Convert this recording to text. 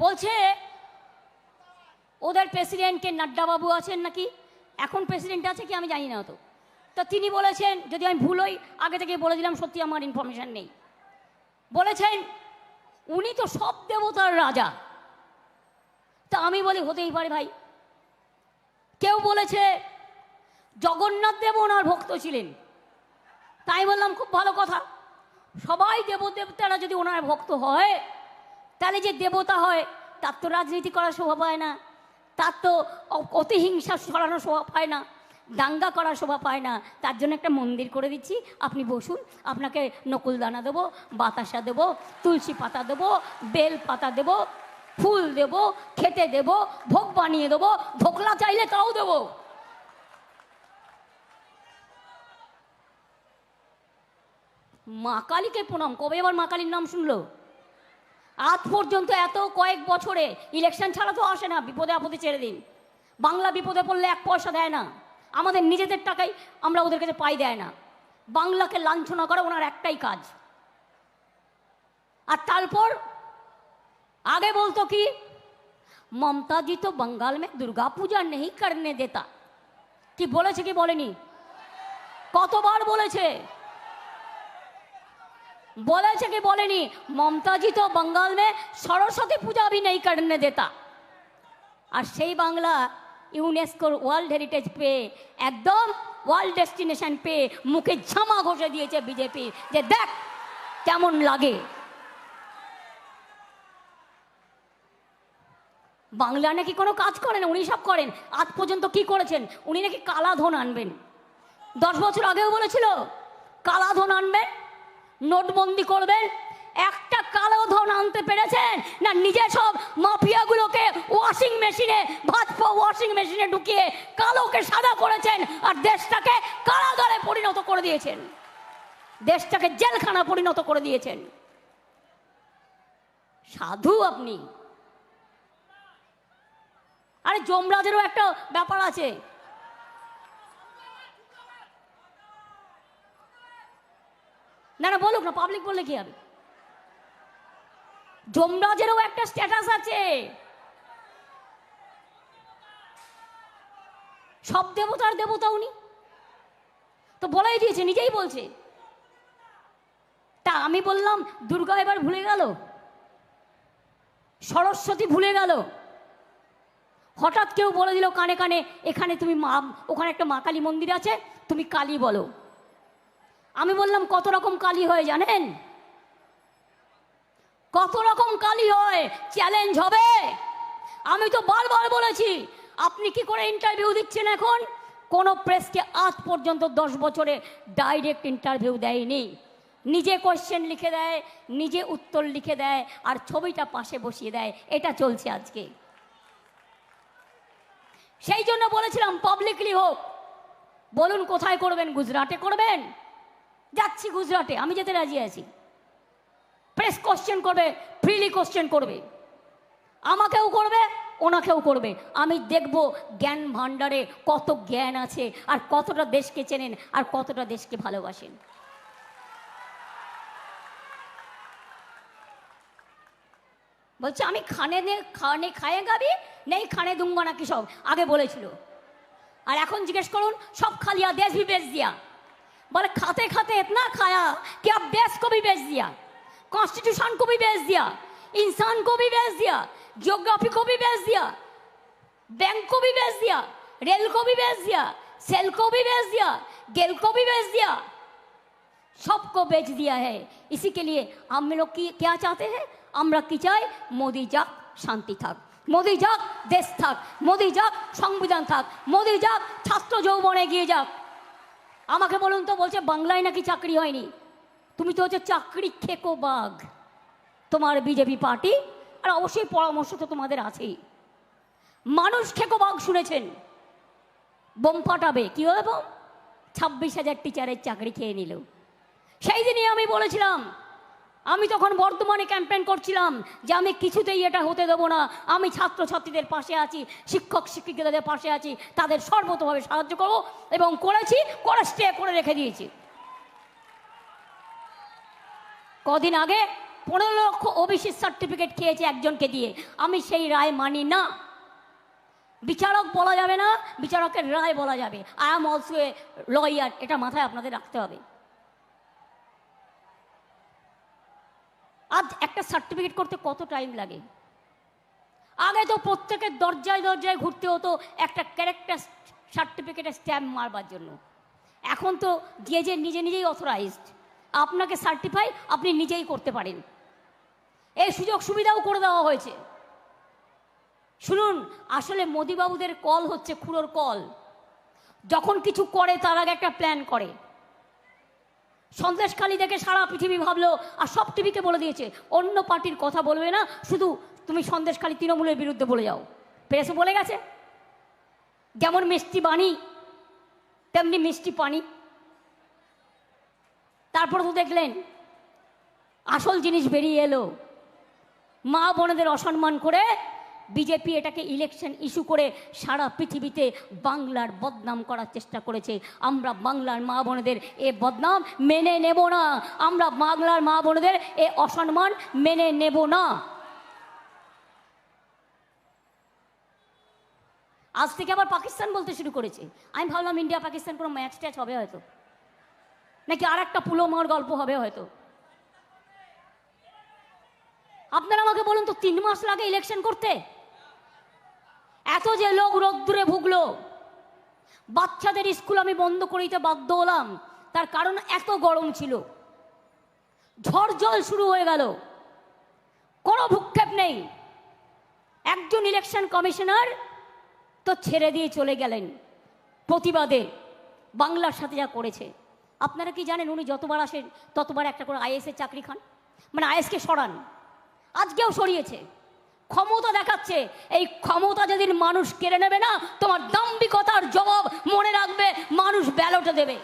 বলছে ওদের প্রেসিডেন্টকে নাড্ডা বাবু আছেন নাকি, এখন প্রেসিডেন্ট আছে কি আমি জানি না। তো তিনি বলেছেন, যদি আমি ভুল হই আগে থেকে বলে দিলাম, সত্যি আমার ইনফরমেশন নেই, বলেছেন উনি তো সব দেবতার রাজা। তা আমি বলি হতেই পারে ভাই। কেউ বলেছে জগন্নাথ দেব ওনার ভক্ত ছিলেন, তাই বললাম খুব ভালো কথা। সবাই দেবদেবতারা যদি ওনার ভক্ত হয়, তাহলে যে দেবতা হয় তার তো রাজনীতি করার স্বভাব হয় না, তার তো অতিহিংসা ছড়ানোর স্বভাব হয় না, দাঙ্গা করার শোভা পায় না। তার জন্য একটা মন্দির করে দিচ্ছি, আপনি বসুন, আপনাকে নকুলদানা দেবো, বাতাসা দেবো, তুলসী পাতা দেবো, বেল পাতা দেবো, ফুল দেবো, খেতে দেবো, ভোগ বানিয়ে দেবো, ধোকলা চাইলে তাও দেবো। মা কালীকে প্রণাম। কবে এবার মা কালীর নাম শুনলো? আজ পর্যন্ত এত কয়েক বছরে ইলেকশন ছাড়া তো আসে না, বিপদে আপদে ছেড়ে দিন। বাংলা বিপদে পড়লে এক পয়সা দেয় না, আমাদের নিজেদের টাকাই আমরা ওদের কাছে পাই দেয় না। বাংলাকে লাঞ্ছনা করা ওনার একটাই কাজ। আর তারপর আগে বলতো কি, মমতা জি তো बंगाल में दुर्गा पूजा नहीं करने देता। কি বলেছে কি বলেনি? কতবার বলেছে? বলেছে কি বলেনি? মমতা জি তো बंगाल में सरस्वती पूजा भी नहीं करने देता। আর সেই বাংলা ইউনেস্কোর ওয়ার্ল্ড হেরিটেজ পেয়ে, একদম ওয়ার্ল্ড ডেস্টিনেশন পেয়ে মুখে ঝামা ঘষে দিয়েছে বিজেপি, যে দেখ কেমন লাগে। বাংলা নাকি কোনো কাজ করেন, উনি সব করেন। আজ পর্যন্ত কি করেছেন? উনি নাকি কালাধন আনবেন। 10 বছর আগেও বলেছিল কালাধন আনবেন, নোটবন্দি করবেন। একটা কালো ধন আনতে পেরেছেন না? নিজে সব মাফিয়াগুলোকে ওয়াশিং মেশিনে, ভাজপা ওয়াশিং মেশিনে ঢুকিয়ে কালোকে সাদা করেছেন, আর দেশটাকে কারাগারে পরিণত করে দিয়েছেন, দেশটাকে জেলখানা পরিণত করে দিয়েছেন। সাধু আপনি। আরে যমরাজেরও একটা ব্যাপার আছে। না না বলুক না, পাবলিক বললে কি হবে? যমরাজেরও একটা স্ট্যাটাস আছে। সব দেবতার দেবতা উনি তো বলাই দিয়েছে, নিজেই বলছে। তা আমি বললাম দুর্গা এবার ভুলে গেল, সরস্বতী ভুলে গেল। হঠাৎ কেউ বলে দিল কানে কানে, এখানে তুমি মা, ওখানে একটা মা কালী মন্দির আছে, তুমি কালী বলো। আমি বললাম কত রকম কালী হয় জানেন? কত রকম কালী হয়, চ্যালেঞ্জ হবে। আমি তো বারবার বলেছি, আপনি কি করে ইন্টারভিউ দিচ্ছেন এখন? কোনো প্রেসকে আজ পর্যন্ত 10 বছরে ডাইরেক্ট ইন্টারভিউ দেয়নি। নিজে কোয়েশ্চেন লিখে দেয়, নিজে উত্তর লিখে দেয়, আর ছবিটা পাশে বসিয়ে দেয়। এটা চলছে আজকে। সেই জন্য বলেছিলাম পাবলিকলি হোক। বলুন কোথায় করবেন? গুজরাটে করবেন? যাচ্ছি গুজরাটে, আমি যেতে রাজি আছি। প্রেস কোশ্চেন করবে, ফ্রিলি কোশ্চেন করবে, আমাকেও করবে, ওনাকেও করবে। আমি দেখব জ্ঞান ভাণ্ডারে কত জ্ঞান আছে, আর কতটা দেশকে চেনেন, আর কতটা দেশকে ভালোবাসেন। বলছে আমি খানে খায়েগা ভি নেই খানে দুঙ্গা নাকি সব আগে বলেছিল। আর এখন জিজ্ঞেস করুন, সব खा लिया, देश भी बेच दिया। बोले खाते खाते इतना खाया कि अब देश को भी बेच दिया, कॉन्स्टिट्यूशन को भी बेच दिया, इंसान को भी बेच दिया, जियोग्राफी को भी बेच दिया, बैंक को भी बेच दिया, रेल को भी बेच दिया, सेल को भी बेच दिया, गेल को भी बेच दिया, सबको बेच दिया है। इसी के लिए हम लोग की क्या चाहते हैं? আমরা কি চাই? মোদি যাক, শান্তি থাক, মোদি যাক, দেশ থাক, মোদি যাক, সংবিধান থাক, মোদি যাক, ছাত্র যৌবনে এগিয়ে যাক। আমাকে বলুন তো, বলছে বাংলায় নাকি চাকরি হয়নি। তুমি তো হচ্ছে চাকরি খেকো বাঘ, তোমার বিজেপি পার্টি। আর অবশ্যই পরামর্শ তো তোমাদের আছেই। মানুষ খেকো বাঘ শুনেছেন, বোম ফাটাবে, কি হবে বোম? 26,000 টিচারের চাকরি খেয়ে নিল। সেই দিনই আমি বলেছিলাম, আমি তখন বর্ধমানে ক্যাম্পেইন করছিলাম যে আমি কিছুতেই এটা হতে দেবো না। আমি ছাত্রছাত্রীদের পাশে আছি, শিক্ষক শিক্ষিকাদের পাশে আছি, তাদের সর্বতভাবে সাহায্য করব, এবং করেছি, করে স্টে করে রেখে দিয়েছি। কদিন আগে 15 লক্ষ ওবিসি সার্টিফিকেট খেয়েছে একজনকে দিয়ে। আমি সেই রায় মানি না। বিচারক বলা যাবে না, বিচারকের রায় বলা যাবে। I am also a lawyer, এটা মাথায় আপনাদের রাখতে হবে। আজ একটা সার্টিফিকেট করতে কত টাইম লাগে? আগে তো প্রত্যেকের দরজায় দরজায় ঘুরতে হতো একটা ক্যারেক্টার সার্টিফিকেটের স্ট্যাম্প মারবার জন্য। এখন তো যে নিজে নিজেই অথরাইজড, আপনাকে সার্টিফাই আপনি নিজেই করতে পারেন। এই সুযোগ সুবিধাও করে দেওয়া হয়েছে। শুনুন, আসলে মোদিবাবুদের কল হচ্ছে খুঁড়োর কল। যখন কিছু করে তার আগে একটা প্ল্যান করে। সন্দেশখালি দেখে সারা পৃথিবী ভাবলো, আর সব টিভিকে বলে দিয়েছে অন্য পার্টির কথা বলবে না, শুধু তুমি সন্দেশখালি তৃণমূলের বিরুদ্ধে বলে যাও। প্রেসে বলে গেছে, যেমন মিষ্টি বাণী তেমনি মিষ্টি পানি। তারপর তো দেখলেন আসল জিনিস বেরিয়ে এলো। মা বোনেদের অসম্মান করে বিজেপি এটাকে ইলেকশন ইস্যু করে সারা পৃথিবীতে বাংলার বদনাম করার চেষ্টা করেছে। আমরা বাংলার মা বোনেদের এ বদনাম মেনে নেব না। আমরা বাংলার মা বোনেদের এ অসম্মান মেনে নেব না। আজ থেকে আবার পাকিস্তান বলতে শুরু করেছে। আমি ভাবলাম ইন্ডিয়া পাকিস্তান কোনো ম্যাচ ট্যাচ হবে হয়তো, নাকি আর একটা পুলওয়ামার গল্প হবে হয়তো। আপনারা আমাকে বলুন তো, 3 মাস লাগে ইলেকশন করতে? এত যে লোক রোদ্দুরে ভুগলো, বাচ্চাদের স্কুল আমি বন্ধ করে দিতে বাধ্য হলাম, তার কারণ এত গরম ছিল। ঝড় জল শুরু হয়ে গেল, কোনো ভূক্ষেপ নেই। একজন ইলেকশন কমিশনার তো ছেড়ে দিয়ে চলে গেলেন প্রতিবাদে, বাংলার সাথে যা করেছে। আপনারা কি জানেন, উনি যতবার আসেন ততবার একটা করে আইএসের চাকরি খান, মানে আইএসকে সরান। আজকেও সরিয়েছে, ক্ষমতা দেখাচ্ছে। এই ক্ষমতা যেদিন মানুষ কেড়ে নেবে না, তোমার দাম্ভিকতার জবাব মনে রাখবে মানুষ ব্যালটে দেবে।